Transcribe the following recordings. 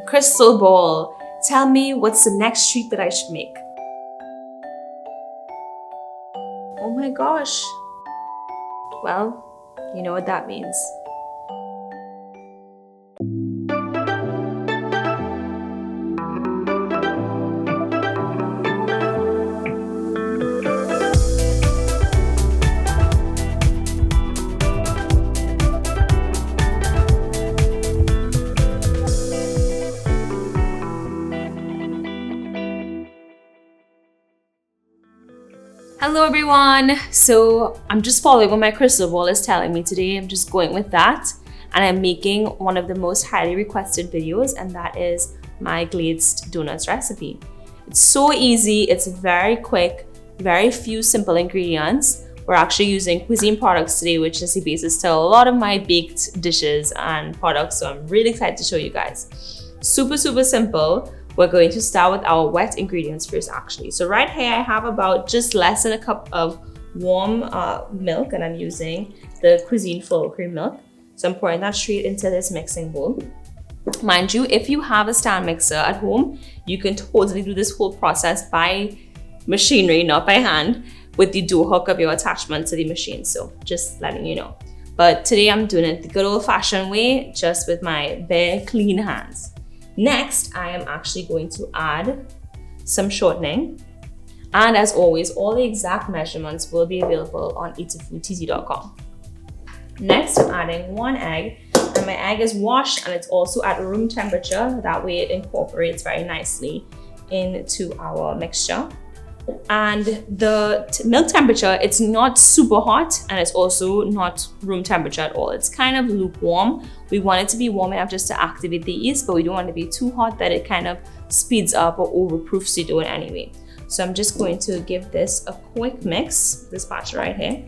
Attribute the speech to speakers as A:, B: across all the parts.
A: Crystal ball, tell me what's the next treat that I should make. Oh my gosh. Well, you know what that means. Hello everyone! So I'm just following what my crystal ball is telling me today. I'm just going with that. And I'm making one of the most highly requested videos, and that is my glazed donuts recipe. It's so easy, it's very quick, very few simple ingredients. We're actually using cuisine products today, which is the basis to a lot of my baked dishes and products. So I'm really excited to show you guys. Super simple. We're going to start with our wet ingredients first actually. So right here I have about just less than a cup of warm milk, and I'm using the cuisine full cream milk. So I'm pouring that straight into this mixing bowl. Mind you, if you have a stand mixer at home, you can totally do this whole process by machinery, not by hand, with the dough hook of your attachment to the machine. So just letting you know. But today I'm doing it the good old fashioned way, just with my bare clean hands. Next, I am actually going to add some shortening. And as always, all the exact measurements will be available on eatahfoodtz.com. Next, I'm adding 1 egg, and my egg is washed and it's also at room temperature. That way it incorporates very nicely into our mixture. And the milk temperature, it's not super hot and it's also not room temperature at all. It's kind of lukewarm. We want it to be warm enough just to activate the yeast, but we don't want it to be too hot that it kind of speeds up or overproofs the dough in any way. So I'm just going to give this a quick mix, this batch right here,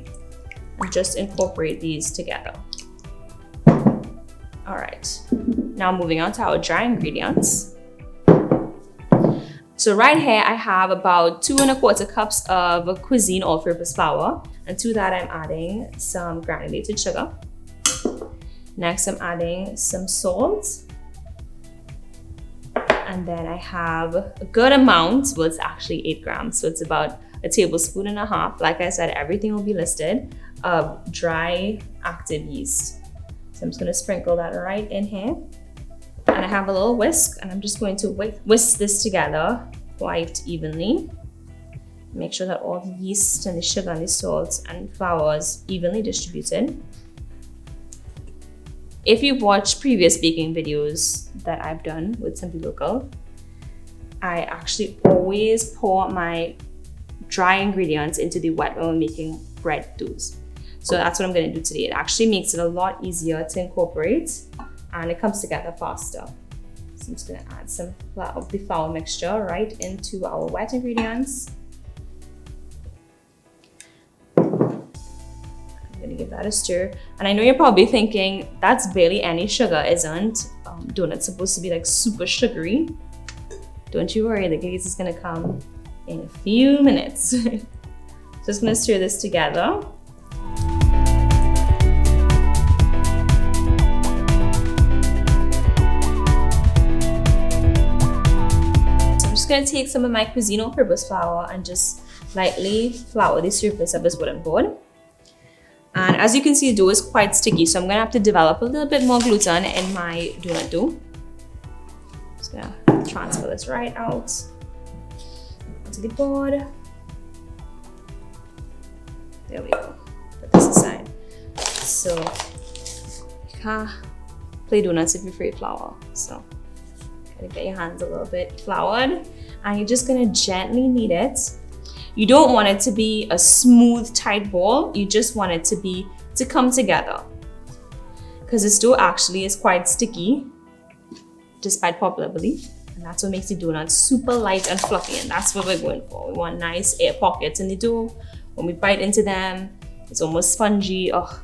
A: and just incorporate these together. All right, now moving on to our dry ingredients. So right here, I have about 2 1/4 cups of cuisine all-purpose flour. And to that, I'm adding some granulated sugar. Next, I'm adding some salt. And then I have a good amount, well, it's actually 8 grams. So it's about a tablespoon and a half. Like I said, everything will be listed, of dry active yeast. So I'm just gonna sprinkle that right in here. And I have a little whisk, and I'm just going to whisk this together quite evenly. Make sure that all the yeast and the sugar and the salt and flour is evenly distributed. If you've watched previous baking videos that I've done with Simply Local, I actually always pour my dry ingredients into the wet when we're making bread doughs. So that's what I'm gonna do today. It actually makes it a lot easier to incorporate, and it comes together faster. So I'm just gonna add some of the flour mixture right into our wet ingredients. I'm gonna give that a stir. And I know you're probably thinking, that's barely any sugar, isn't donuts supposed to be like super sugary? Don't you worry, the glaze is gonna come in a few minutes. Just gonna stir this together. I'm going to take some of my cuisine all-purpose flour and just lightly flour the surface of this wooden board. And as you can see, the dough is quite sticky, so I'm going to have to develop a little bit more gluten in my donut dough. Just going to transfer this right out onto the board. There we go. Put this aside. So you can't play donuts if you're afraid of flour. So get your hands a little bit floured, and you're just gonna gently knead it. You don't want it to be a smooth, tight ball. You just want it to come together, because this dough actually is quite sticky, despite popular belief, and that's what makes the donuts super light and fluffy, and that's what we're going for. We want nice air pockets in the dough. When we bite into them, it's almost spongy. Oh,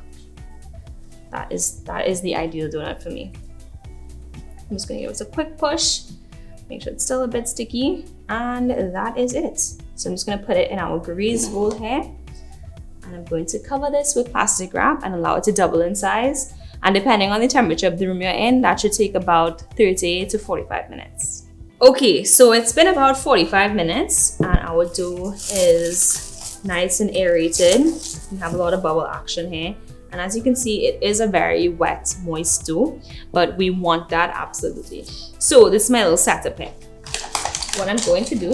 A: that is the ideal donut for me. I'm just gonna give it a quick push, make sure it's still a bit sticky, and that is it. So I'm just gonna put it in our glazed bowl here, and I'm going to cover this with plastic wrap and allow it to double in size. And depending on the temperature of the room you're in, that should take about 30 to 45 minutes. Okay, so it's been about 45 minutes and our dough is nice and aerated. We have a lot of bubble action here. And as you can see, it is a very wet, moist dough, but we want that absolutely. So this is my little setup here. What I'm going to do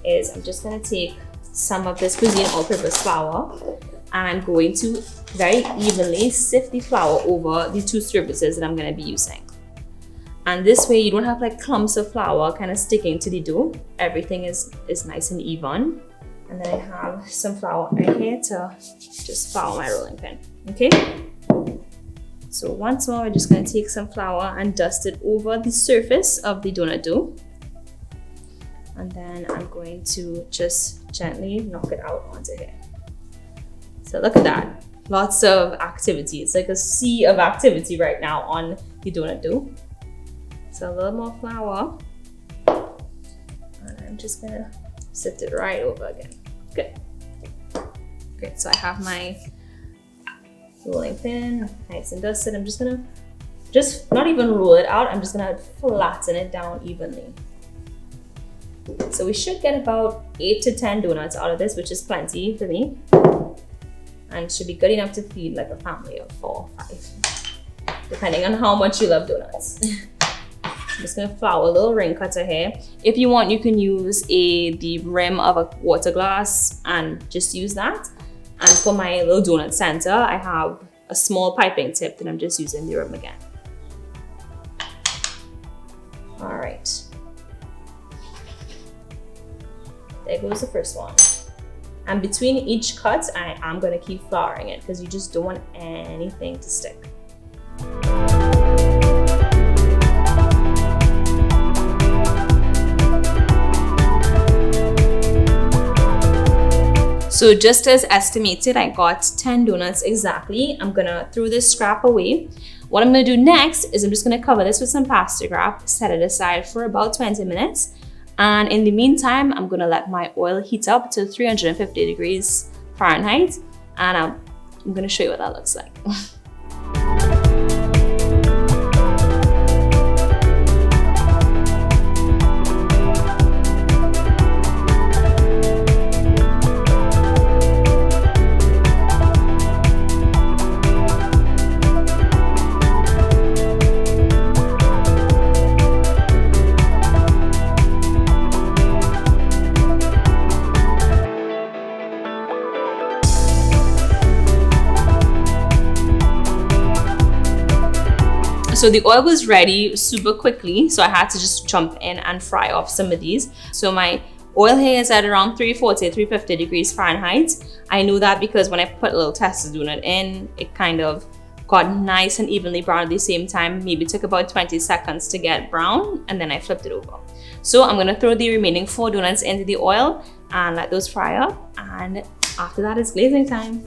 A: is I'm just going to take some of this cuisine all-purpose flour and I'm going to very evenly sift the flour over the two surfaces that I'm going to be using. And this way you don't have like clumps of flour kind of sticking to the dough. Everything is nice and even. And then I have some flour right here to just flour my rolling pin. Okay? So once more, we're just going to take some flour and dust it over the surface of the donut dough. And then I'm going to just gently knock it out onto here. So look at that. Lots of activity. It's like a sea of activity right now on the donut dough. So a little more flour. And I'm just going to sift it right over again. Good. Great. So I have my rolling pin nice and dusted. I'm just going to not even roll it out. I'm just going to flatten it down evenly. So we should get about 8 to 10 donuts out of this, which is plenty for me. And should be good enough to feed like a family of 4 or 5, depending on how much you love donuts. I'm just gonna flour a little ring cutter here. If you want, you can use the rim of a water glass and just use that. And for my little donut center, I have a small piping tip that I'm just using the rim again. All right. There goes the first one. And between each cut, I am gonna keep flouring it because you just don't want anything to stick. So just as estimated, I got 10 donuts exactly. I'm gonna throw this scrap away. What I'm gonna do next is I'm just gonna cover this with some plastic wrap, set it aside for about 20 minutes. And in the meantime, I'm gonna let my oil heat up to 350 degrees Fahrenheit. And I'm gonna show you what that looks like. So the oil was ready super quickly, so I had to just jump in and fry off some of these. So my oil here is at around 340, 350 degrees Fahrenheit. I know that because when I put a little tester donut in, it kind of got nice and evenly brown at the same time. Maybe took about 20 seconds to get brown, and then I flipped it over. So I'm gonna throw the remaining 4 donuts into the oil and let those fry up. And after that, it's glazing time.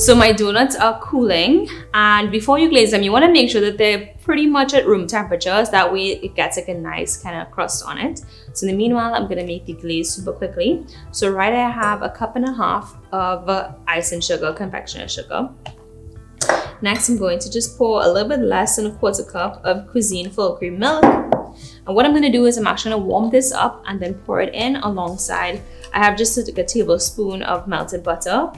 A: So my donuts are cooling, and before you glaze them, you want to make sure that they're pretty much at room temperature, so that way it gets like a nice kind of crust on it. So in the meanwhile, I'm going to make the glaze super quickly. So right, I have a 1.5 cups of icing sugar, confectioner sugar. Next, I'm going to just pour a little bit less than a 1/4 cup of cuisine full cream milk. And what I'm going to do is I'm actually going to warm this up and then pour it in alongside. I have just like a tablespoon of melted butter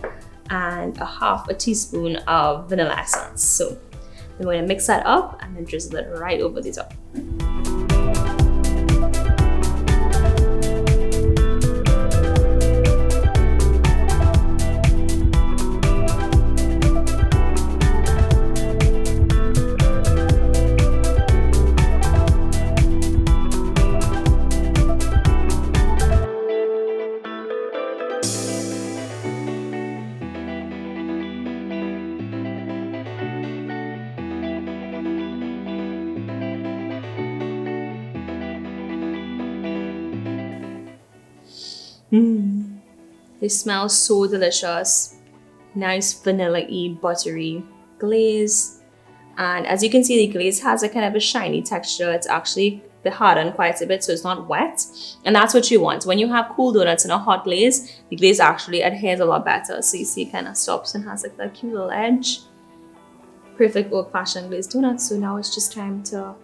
A: and a 1/2 teaspoon of vanilla essence. So I'm going to mix that up and then drizzle it right over the top. It smells so delicious. Nice vanilla-y, buttery glaze. And as you can see, the glaze has a kind of a shiny texture. It's actually they harden quite a bit so it's not wet. And that's what you want. When you have cool donuts in a hot glaze, the glaze actually adheres a lot better. So you see it kind of stops and has like that cute little edge. Perfect old-fashioned glazed donuts. So now it's just time to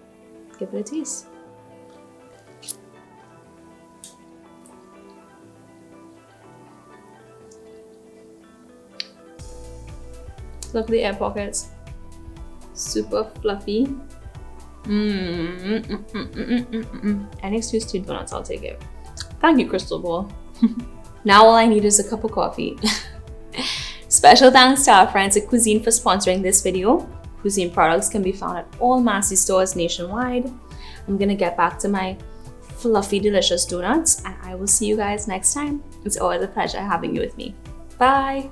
A: give it a taste. Look at the air pockets. Super fluffy. Any sweet donuts, I'll take it. Thank you, Crystal Ball. Now all I need is a cup of coffee. Special thanks to our friends at Cuisine for sponsoring this video. Cuisine products can be found at all Massey stores nationwide. I'm gonna get back to my fluffy, delicious donuts, and I will see you guys next time. It's always a pleasure having you with me. Bye!